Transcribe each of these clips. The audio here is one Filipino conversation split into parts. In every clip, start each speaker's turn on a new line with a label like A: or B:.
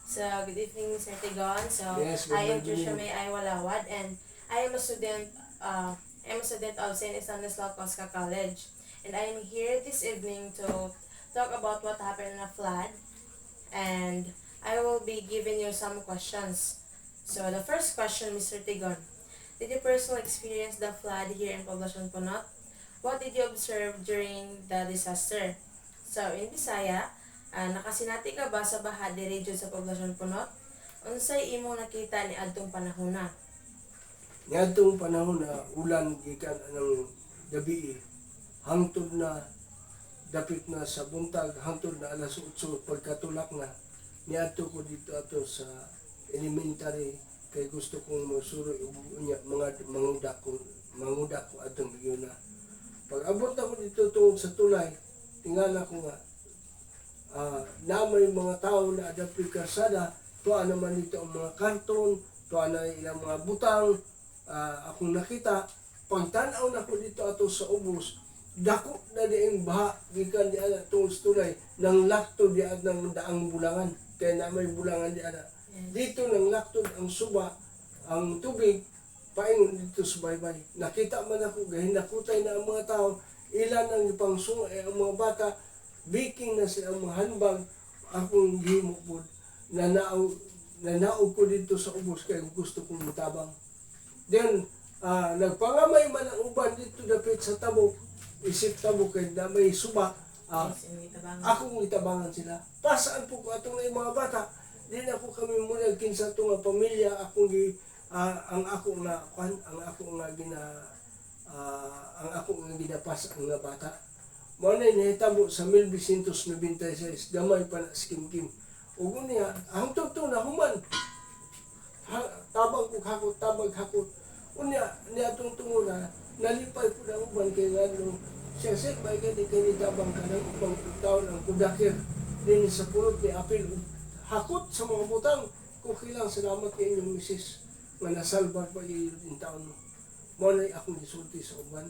A: So, good evening, Sir Tigon. So,
B: Yes, good
A: I am
B: evening.
A: Trisha May Aywalawad, and I am a student. I'm a student of St. Stanislaus Cosca College, and I am here this evening to talk about what happened in a flood, and I will be giving you some questions. So, the first question, Mr. Tigon, did you personally experience the flood here in Poblacion Punot? What did you observe during the disaster? So, in Bisaya, nakasinati ka ba sa baha diri jud sa Poblacion Punot? Unsay imong nakita ni adtong panahona?
B: Niadtong panahon na ulan gikan ng gabi hangtod na dapit na sa buntag hangtod na alas 8 pagkatulak na niadto ko dito ato sa elementary kay gusto kong masuro unya mga mangudak ko atong bigyon na pag abot ako dito tungod sa tulay tingala ko nga na may mga tao na adapted karsada tuwa naman dito ang mga karton tuwa na ilang mga butang akong nakita pagtanaw na ko dito ato sa ubos dako na diing baha gikan di ana tungod sa tulay nang lakto di ng daang bulangan kaya na may bulangan di ana dito nang lakto ang suba ang tubig paingon dito sa baybay nakita man ako gahinakutay na ang mga tao ilan ang ipangsunga ang mga bata baking na silang mga handbag akong gihimo po nanaog ko dito sa ubos kaya gusto kong mutabang then nagpangamay man ang uban dito dapit sa tabok isip tabok kay na may suba akong itabangan sila pasaan po ko atong mga bata din ako kami muna kinsa to nga pamilya akong ang ako nga ginapas ang nga bata mo na nahitabo sa 1996 gamay pa na skim-kim ug niya hangtod to na human tabang ko hakot unya niya tungtungo na nalipay ko na uban kay ngano siya may kay tabang ka ng ubang taon ang kudakir din sa pulot ni apil hakot sa mga butang kung kailang salamat kay inyong misis nga nasalbar pa yung taon mo mo na akong isulti sa uban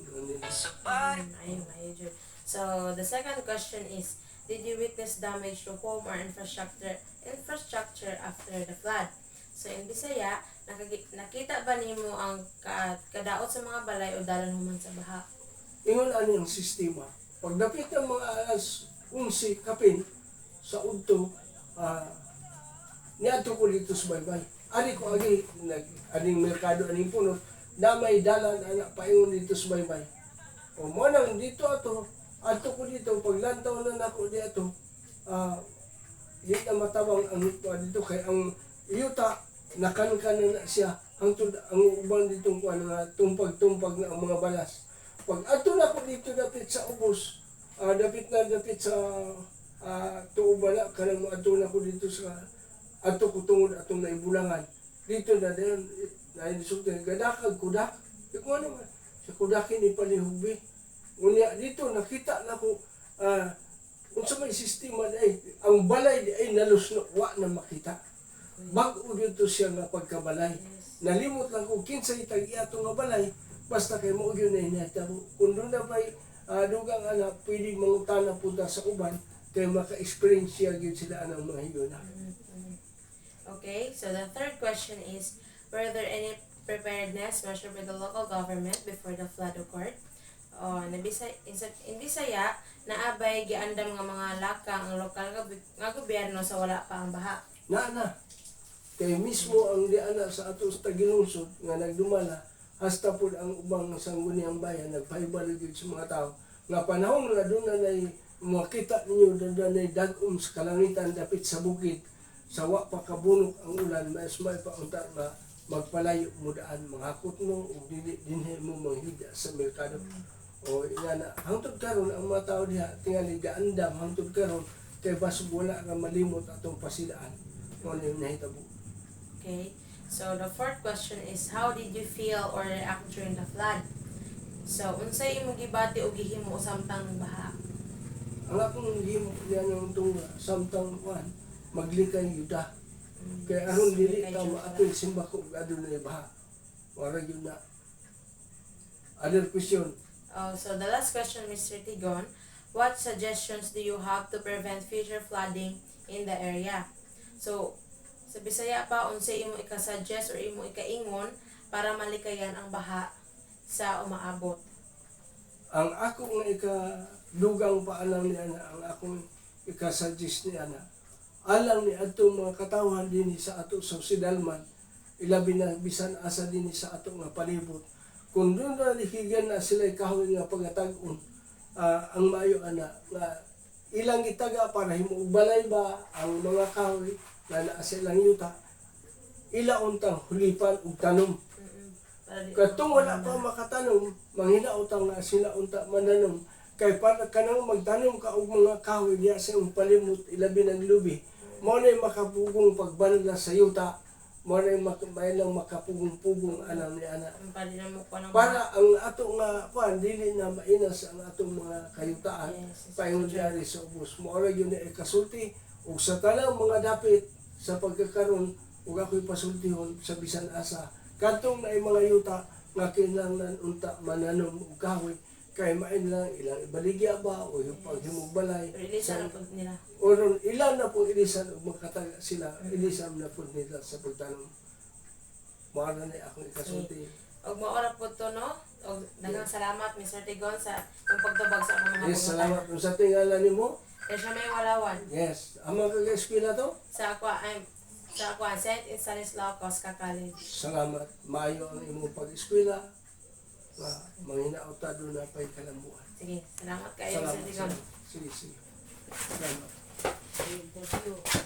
A: So, the second question is, did you witness damage to home or infrastructure after the flood? So, in Bisaya, nakita ba nimo ang kadaot sa mga balay o dalan human sa baha?
B: ingon ani ang sistema pagdapit ng mga alas 11 kapin sa udto niadto ko dito sa baybay ani ko aning merkado aning punot na may dalan anak paingon dito sa baybay o mo nang dito ato ko dito paglantaw na nako di ato yun na matabang ang dito kay ang yuta nakankan na siya hangtod ang uban ditong kuan nga tumpag na ang mga balas pag ato na ko dito dapit sa ubos dapit sa tuubala kanang mo ato na ko dito sa ato ko tungod atong naibulangan dito na dayon nainsulti gadakag kudak iko ano sa kudakin ni palihugbi unya dito nakita na ko unsa may sistema ay ang balay di ay nalusno wa na makita bag-o dito siya nga pagkabalay nalimot lang ko kinsay tag-iato nga balay basta kay mo gyud na inatabo kun doon na bay dugang anak pwede mangutana punta sa uban kay maka-experience siya gyud sila anang mga higona.
A: Okay, so the third question is, were there any preparedness measure by the local government before the flood occurred? In Bisaya, naabay giandam nga mga lakang ang lokal nga gobyerno sa wala pa ang baha.
B: Na kay mismo ang di ana sa ato sa tagilungsod nga nagdumala hasta pud ang ubang sangguniang bayan nagpahibalo gyud sa mga tao nga panahon nga doon na makita ninyo na dag-om sa kalangitan dapit sa bukid sa wa pa kabunok ang ulan mas may paunta na magpalayo mo daan manghakot mo ug dinhi mo manghida sa merkado o ina hangtod karon ang mga tao diha tingali gaandam hangtod karon kay basig wala nga malimot atong pasilaan mo ni nahitabo.
A: Okay, so the fourth question is, how did you feel or react during the flood? So, unsay imong gibati o gihimo samtang baha?
B: Ang akong gihimo yan yung itong samtang maglikay yuda. Kaya aron dili ta maapil simba ko adun na baha. Wala yun na. Other question.
A: So the last question, Mr. Tigon, what suggestions do you have to prevent future flooding in the area? So, Sa Bisaya pa, unsay imo ika-suggest or imo ikaingon para malikayan ang baha sa umaabot.
B: Ang akong ikadugang paalam ni ana, ang akong ikasuggest ni ana, alang ni atong mga katawhan din sa ato sa Sidalman, ilabi na bisan asa din sa ato nga palibot. Kung doon na likigan na sila kahoy nga pagatag-on, ang maayo ana nga ilang gitaga para himubalay ba ang mga kahoy na naa sa ilang yuta, ilaon tang hulipan ug tanom.
A: Para di
B: Katong wala pa makatanom, manghinautang nga sila unta mananom. Kay para kanang magtanom ka og mga kahoy diya sa iyong palimot, ilabi ng lubi. Mao na makapugong pagbanla sa yuta. Mao na lang makapugong-pugong anam ni ana.
A: para di na mo pa ng
B: Para ang ato nga dili na mainas ang atong mga kayutaan.
A: Yes,
B: Paingon diari sa ubos. Mao ra gyud ni kasulti ug sa tanang mga dapit sa pagkakaroon ug ako'y pasultihon sa bisan asa. Katong na mga yuta nga kinahanglan unta mananom og kahoy kay main lang ilang ibaligya ba o yung paghimugbalay
A: release na po nila.
B: o ron ilan na po ilisan o makataga sila ilisan na po nila sa pagtanom. Mara na akong ikasulti.
A: Og maora po to no. Og daghang salamat Mr. Tigon sa yung pagtubag sa akong mga
B: Yes, salamat po sa tingala nimo.
A: Kaya siya may walawan.
B: Yes, amang kag-eskwela to.
A: Sa ako St. Stanislaw Cosca College.
B: Salamat. Maayo ang imong pag-eskwela. Manghinaot doon na pa'y kalambuan.
A: Sige, salamat kayo Mr. Tigon.
B: Sige, sige. Salamat.
C: Thank you.